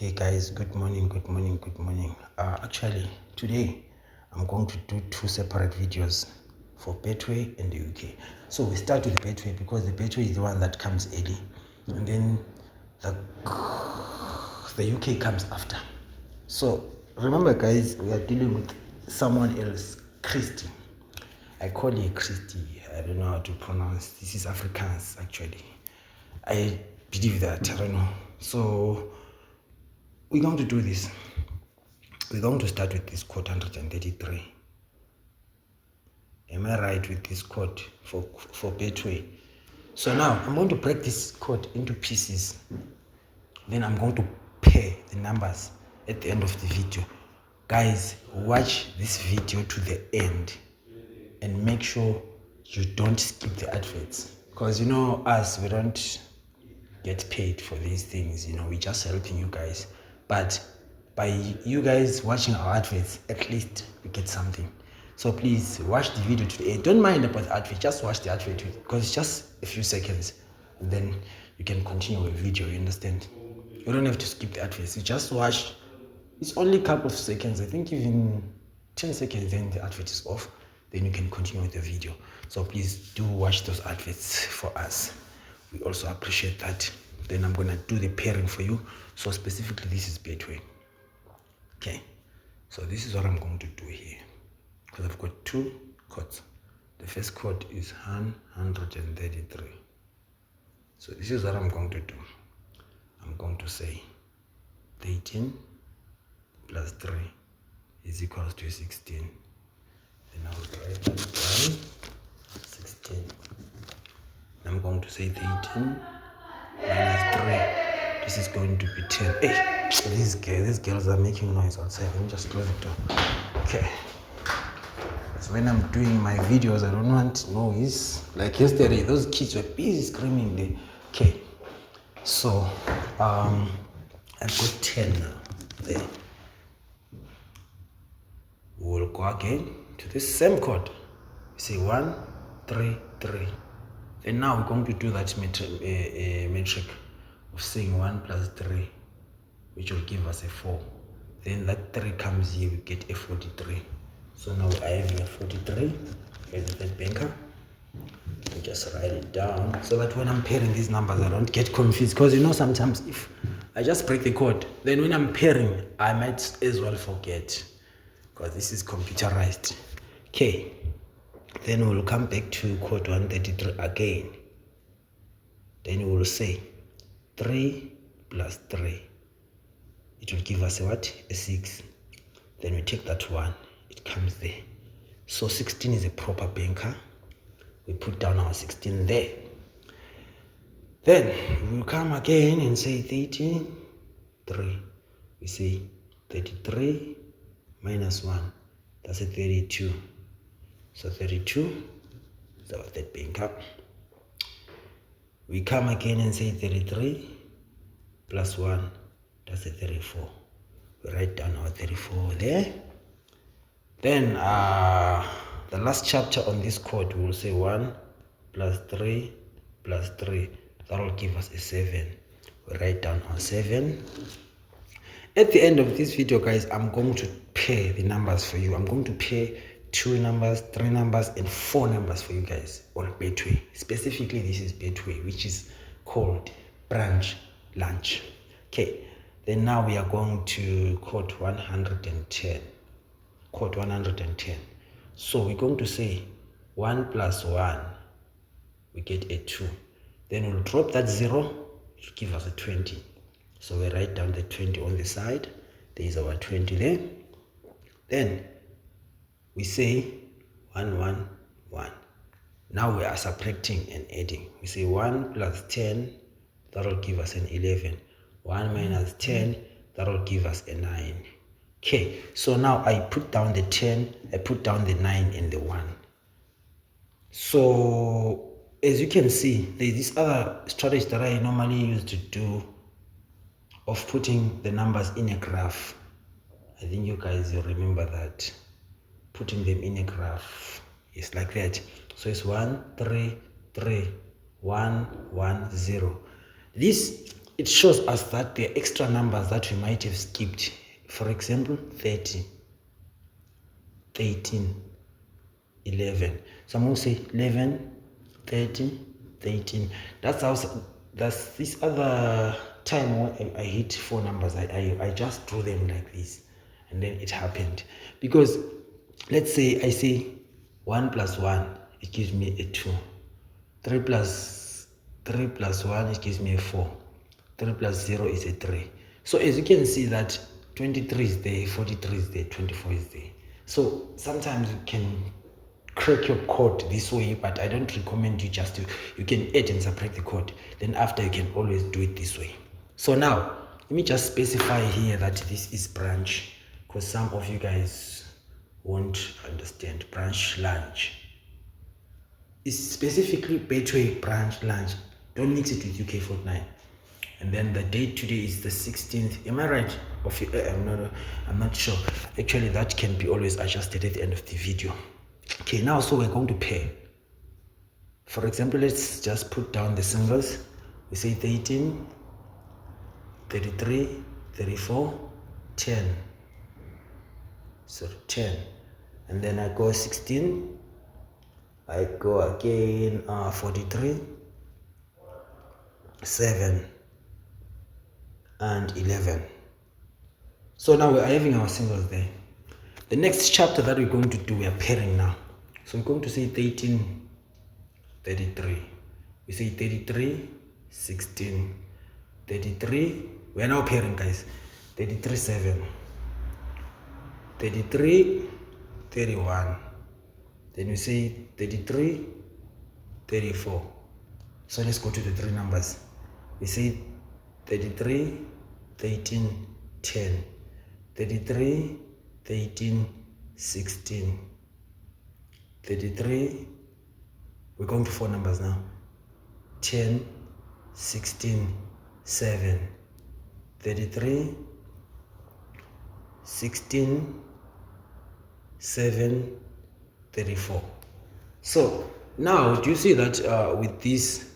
Okay guys, good morning. Actually today I'm going to do two separate videos for Betway and the UK. So we start with Betway because the Betway is the one that comes early, and then the UK comes after. So remember guys, we are dealing with someone else, Christy. I call her Christy. I don't know how to pronounce. This is Afrikaans actually. I believe that. I don't know. So we're going to do this. We're going to start with this code 133. Am I right with this code for Betway? So now I'm going to break this code into pieces. Then I'm going to pair the numbers at the end of the video. Guys, watch this video to the end and make sure you don't skip the adverts. Because you know us, we don't get paid for these things, we're just helping you guys. But by you guys watching our adverts, at least we get something. So please watch the video to the end. Don't mind about the advert, just watch the advert because it's just a few seconds, and then you can continue with the video. You understand? You don't have to skip the adverts. You just watch. It's only a couple of seconds. I think even 10 seconds, then the advert is off. Then you can continue with the video. So please do watch those adverts for us. We also appreciate that. Then I'm gonna do the pairing for you. So specifically, this is Betway. Okay. So this is what I'm going to do here. Because I've got two codes. The first code is 133. So this is what I'm going to do. I'm going to say 13 plus 3 is equals to 16. Then I'll write that down. 16. I'm going to say 13 minus 3. This is going to be 10. Hey, these girls are making noise outside. Let me just close the door. Okay. So when I'm doing my videos, I don't want noise. Like yesterday, those kids were busy screaming there. Okay. So I've got 10 now. There. We'll go again to the same code. Say 1, 3, 3. And now we're going to do that metric of saying 1 plus 3, which will give us a 4. Then that 3 comes here, we get a 43. So now I have a 43. Here's the banker. I just write it down so that when I'm pairing these numbers, I don't get confused. Because sometimes if I just break the code, then when I'm pairing, I might as well forget. Because this is computerized. Okay. Then we'll come back to code 133 again. Then we'll say 3 plus 3. It will give us a what? A 6. Then we take that 1. It comes there. So 16 is a proper banker. We put down our 16 there. Then we'll come again and say 13, 3. We say 33 minus 1. That's a 32. So 32 is our third banker. We come again and say 33 plus 1. That's a 34. We write down our 34 there. Then the last chapter on this code, we will say 1 plus 3 plus 3. That will give us a 7. We write down our 7. At the end of this video, guys, I'm going to pair the numbers for you. I'm going to pair 2 numbers, 3 numbers, and 4 numbers for you guys on Betway. Specifically, this is Betway, which is called Branch Lunch. Okay, then now we are going to code 110. Code 110. So we're going to say 1 plus 1, we get a 2. Then we'll drop that 0 to give us a 20. So we write down the 20 on the side. There is our 20 there. Then we say 1, 1, 1. Now we are subtracting and adding. We say 1 plus 10, that will give us an 11. 1 minus 10, that will give us a 9. Okay, so now I put down the 10, I put down the 9 and the 1. So as you can see, there's this other strategy that I normally use to do of putting the numbers in a graph. I think you guys will remember that. Putting them in a graph is like that. So it's 1, 3, 3, 1, 1, 0. This it shows us that there are extra numbers that we might have skipped. For example, 30, 13, 11. So I'm going to say 11, 30, 13. That's this other time when I hit 4 numbers. I just drew them like this, and then it happened. Because let's say I say 1 plus 1, it gives me a 2. 3 plus 1, it gives me a 4. 3 plus 0 is a 3. So as you can see that 23 is there, 43 is there, 24 is there. So sometimes you can crack your code this way, but I don't recommend you you can add and subtract the code. Then after you can always do it this way. So now, let me just specify here that this is branch, because some of you guys won't understand. Branch lunch is specifically Betway branch lunch. Don't mix it with UK Fortnite. And then the date today is the 16th. Am I right? I'm not sure. Actually, that can be always adjusted at the end of the video. Okay, now so we're going to pair. For example, let's just put down the symbols. We say 13, 33, 34, 10. So 10. And then I go 16. I go again 43, 7, and 11. So now we're having our symbols there. The next chapter that we're going to do, we are pairing now. So we're going to say 13, 33. We say 33, 16, 33. We're now pairing, guys. 33, 7, 33, 31. Then we say 33, 34. So let's go to the 3 numbers. We say 33, 13, 10. 33, 13, 16. 33, we're going to 4 numbers now. 10, 16, 7. 33, 16, 7, 34. So now do you see that with this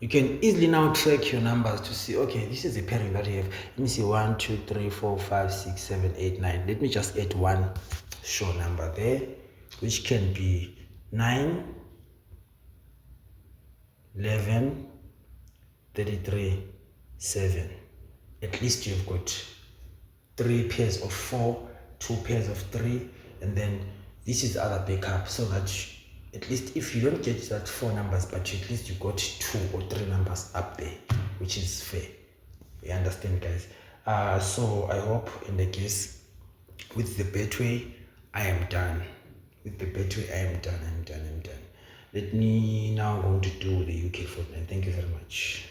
you can easily now track your numbers to see, okay, this is the pairing that you have. Let me see, 1, 2, 3, 4, 5, 6, 7, 8, 9. Let me just add one show number there, which can be 9, 11, 33, 7. At least you've got 3 pairs of 4, 2 pairs of 3, and then this is the other backup, so that at least if you don't get that 4 numbers, but at least you got 2 or 3 numbers up there, which is fair. You understand, guys? So I hope in the case with the Betway, I am done. With the Betway, I am done. Let me now go to do the UK Fortnite. Thank you very much.